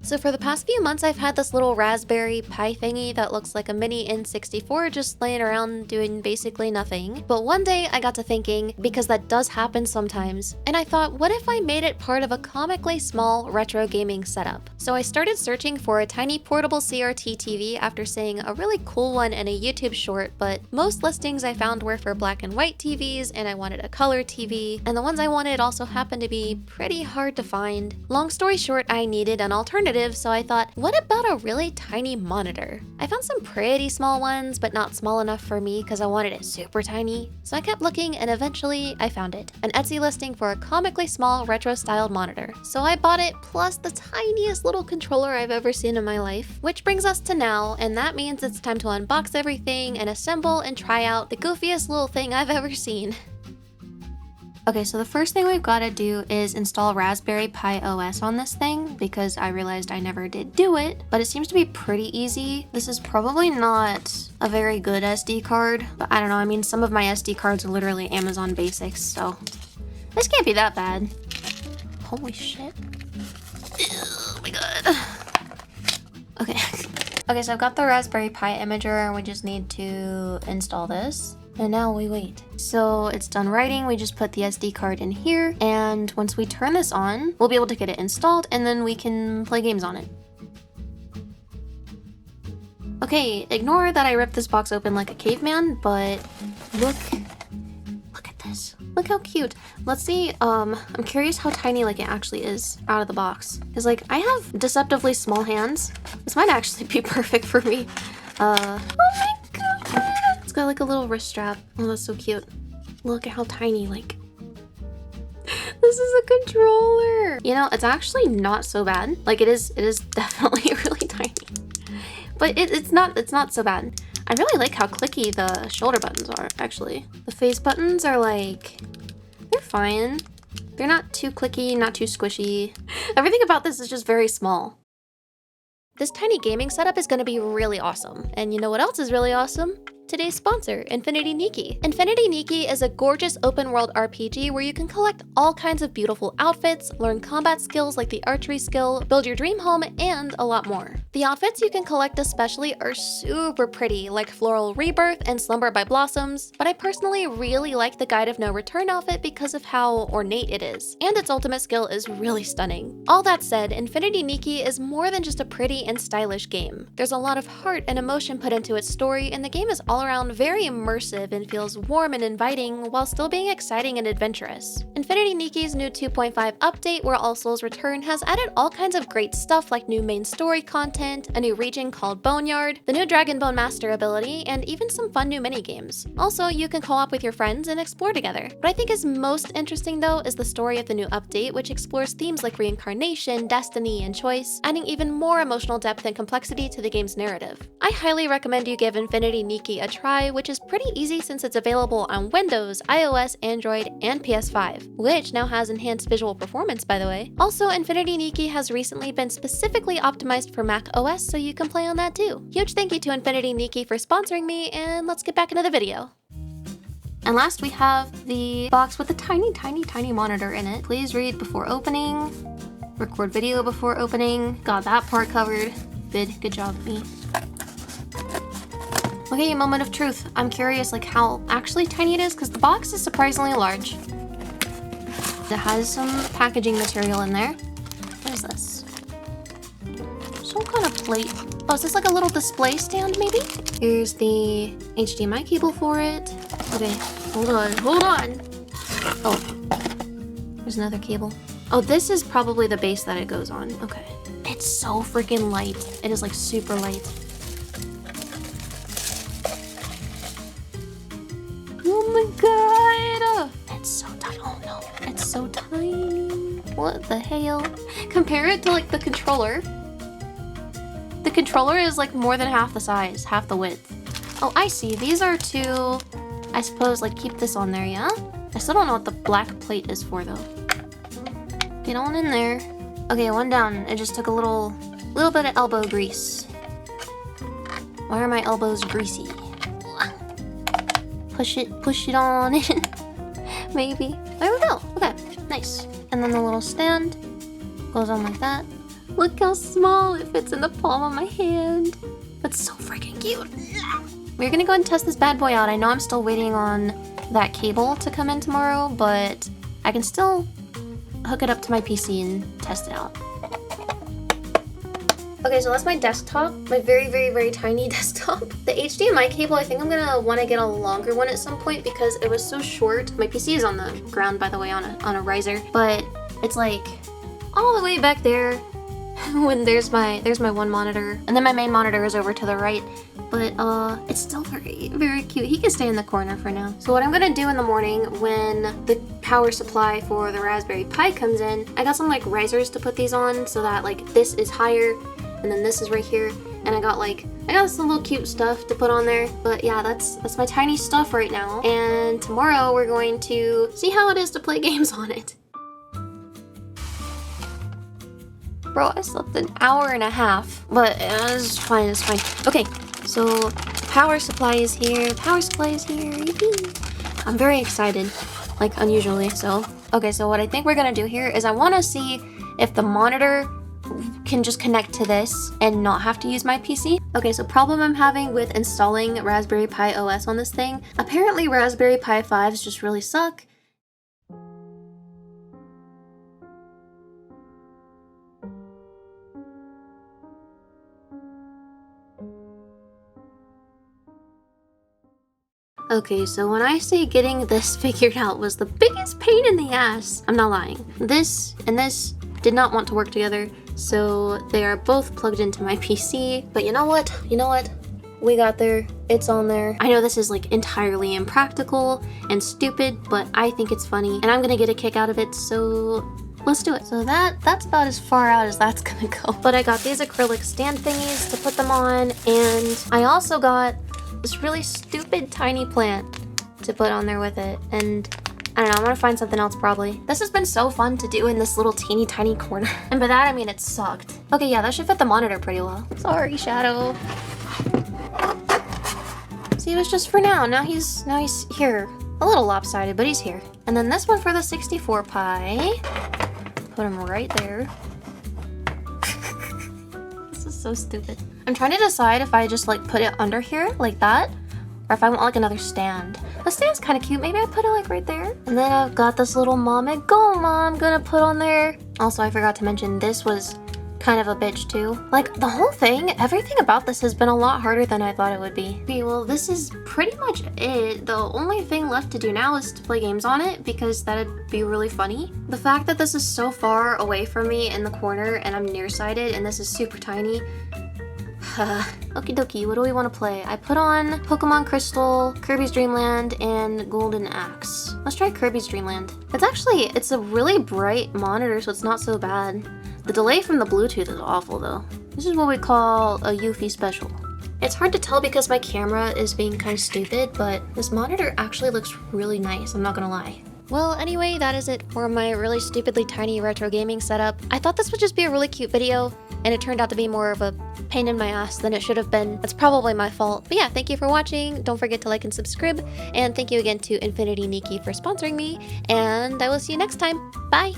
So for the past few months, I've had this little Raspberry Pi thingy that looks like a mini N64 just laying around doing basically nothing. But one day I got to thinking, because that does happen sometimes, and I thought, what if I made it part of a comically small retro gaming setup? So I started searching for a tiny portable CRT TV after seeing a really cool one in a YouTube short, but most listings I found were for black and white TVs, and I wanted a color TV, and the ones I wanted also happened to be pretty hard to find. Long story short, I needed an alternative, so I thought, what about a really tiny monitor? I found some pretty small ones, but not small enough for me because I wanted it super tiny. So I kept looking and eventually I found it. An Etsy listing for a comically small retro-styled monitor. So I bought it plus the tiniest little controller I've ever seen in my life. Which brings us to now, and that means it's time to unbox everything and assemble and try out the goofiest little thing I've ever seen. Okay, so the first thing we've got to do is install Raspberry Pi OS on this thing because I realized I never did do it, but it seems to be pretty easy. This is probably not a very good SD card, but I don't know. I mean, some of my SD cards are literally Amazon Basics, so this can't be that bad. Holy shit. Oh my god. Okay. Okay, so I've got the Raspberry Pi imager and we just need to install this. And now we wait. So it's done writing, we just put the SD card in here, and once we turn this on, we'll be able to get it installed, and then we can play games on it. Okay, ignore that I ripped this box open like a caveman, but look at this. Look how cute. Let's see, I'm curious how tiny like it actually is out of the box. Because like, I have deceptively small hands. This might actually be perfect for me. Oh my god! It's got like a little wrist strap. Oh, that's so cute. Look at how tiny, like. This is a controller. You know, it's actually not so bad. Like it is definitely really tiny. But it's not so bad. I really like how clicky the shoulder buttons are, actually. The face buttons are like, they're fine. They're not too clicky, not too squishy. Everything about this is just very small. This tiny gaming setup is going to be really awesome. And you know what else is really awesome? Today's sponsor, Infinity Nikki. Infinity Nikki is a gorgeous open-world RPG where you can collect all kinds of beautiful outfits, learn combat skills like the archery skill, build your dream home, and a lot more. The outfits you can collect especially are super pretty, like Floral Rebirth and Slumber by Blossoms, but I personally really like the Guide of No Return outfit because of how ornate it is, and its ultimate skill is really stunning. All that said, Infinity Nikki is more than just a pretty and stylish game. There's a lot of heart and emotion put into its story, and the game is all around very immersive and feels warm and inviting while still being exciting and adventurous. Infinity Nikki's new 2.5 update, Where All Souls Return, has added all kinds of great stuff like new main story content, a new region called Boneyard, the new Dragonbone Master ability, and even some fun new minigames. Also, you can co-op with your friends and explore together. What I think is most interesting though is the story of the new update, which explores themes like reincarnation, destiny, and choice, adding even more emotional depth and complexity to the game's narrative. I highly recommend you give Infinity Nikki a try, which is pretty easy since it's available on Windows, iOS, Android, and PS5, which now has enhanced visual performance, by the way. Also, Infinity Nikki has recently been specifically optimized for Mac OS, so you can play on that too. Huge thank you to Infinity Nikki for sponsoring me, and let's get back into the video. And last we have the box with a tiny monitor in it. Please read before opening, record video before opening. Got that part covered. Good job, me. Okay, moment of truth. I'm curious like how actually tiny it is because the box is surprisingly large. It has some packaging material in there. What is this? Some kind of plate. Oh, is this like a little display stand maybe? Here's the HDMI cable for it. Okay, hold on. Oh, there's another cable. Oh, this is probably the base that it goes on. Okay. It's so freaking light. It is like super light. Oh my god! It's so tiny. Oh no, it's so tiny. What the hell? Compare it to like the controller. The controller is like more than half the size, half the width. Oh, I see. These are to, I suppose, like keep this on there, yeah? I still don't know what the black plate is for though. Get on in there. Okay, one down. It just took a little bit of elbow grease. Why are my elbows greasy? Push it on in. Maybe. There we go. Okay, nice. And then the little stand goes on like that. Look how small it fits in the palm of my hand. That's so freaking cute. We're gonna go ahead and test this bad boy out. I know I'm still waiting on that cable to come in tomorrow, but I can still hook it up to my PC and test it out. Okay, so that's my desktop, my very, very, very tiny desktop. The HDMI cable, I think I'm gonna want to get a longer one at some point because it was so short. My PC is on the ground, by the way, on a riser, but it's like all the way back there when there's my one monitor, and then my main monitor is over to the right. But it's still very, very cute. He can stay in the corner for now. So what I'm gonna do in the morning when the power supply for the Raspberry Pi comes in, I got some like risers to put these on so that like this is higher and then this is right here, and I got some little cute stuff to put on there. But yeah, that's my tiny stuff right now, and tomorrow we're going to see how it is to play games on it. Bro, I slept an hour and a half, but it's fine, it's fine. Okay, so power supply is here, Yippee. I'm very excited, like unusually so. Okay, so what I think we're gonna do here is I wanna see if the monitor can just connect to this and not have to use my PC. Okay, so problem I'm having with installing Raspberry Pi OS on this thing. Apparently Raspberry Pi 5s just really suck. Okay, so when I say getting this figured out was the biggest pain in the ass, I'm not lying. This and this did not want to work together, so they are both plugged into my PC. But you know what? We got there. It's on there. I know this is like entirely impractical and stupid, but I think it's funny and I'm gonna get a kick out of it, so let's do it. So that's about as far out as that's gonna go. But I got these acrylic stand thingies to put them on, and I also got this really stupid tiny plant to put on there with it, and I don't know, I'm gonna find something else probably. This has been so fun to do in this little teeny tiny corner. And by that I mean it sucked. Okay, yeah, that should fit the monitor pretty well. Sorry, Shadow. See, it was just for now. Now he's here. A little lopsided, but he's here. And then this one for the 64 Pi. Put him right there. This is so stupid. I'm trying to decide if I just like put it under here like that, or if I want like another stand. The stand's kind of cute. Maybe I put it like right there. And then I've got this little Mom and Goma I'm gonna put on there. Also, I forgot to mention this was kind of a bitch too. Like the whole thing, everything about this has been a lot harder than I thought it would be. Okay, well, this is pretty much it. The only thing left to do now is to play games on it because that'd be really funny. The fact that this is so far away from me in the corner and I'm nearsighted and this is super tiny. Okie dokie, what do we want to play? I put on Pokemon Crystal, Kirby's Dream Land, and Golden Axe. Let's try Kirby's Dream Land. It's a really bright monitor, so it's not so bad. The delay from the Bluetooth is awful though. This is what we call a Yuffie special. It's hard to tell because my camera is being kind of stupid, but this monitor actually looks really nice, I'm not gonna lie. Well, anyway, that is it for my really stupidly tiny retro gaming setup. I thought this would just be a really cute video, and it turned out to be more of a pain in my ass than it should have been. That's probably my fault. But yeah, thank you for watching. Don't forget to like and subscribe. And thank you again to Infinity Nikki for sponsoring me. And I will see you next time. Bye!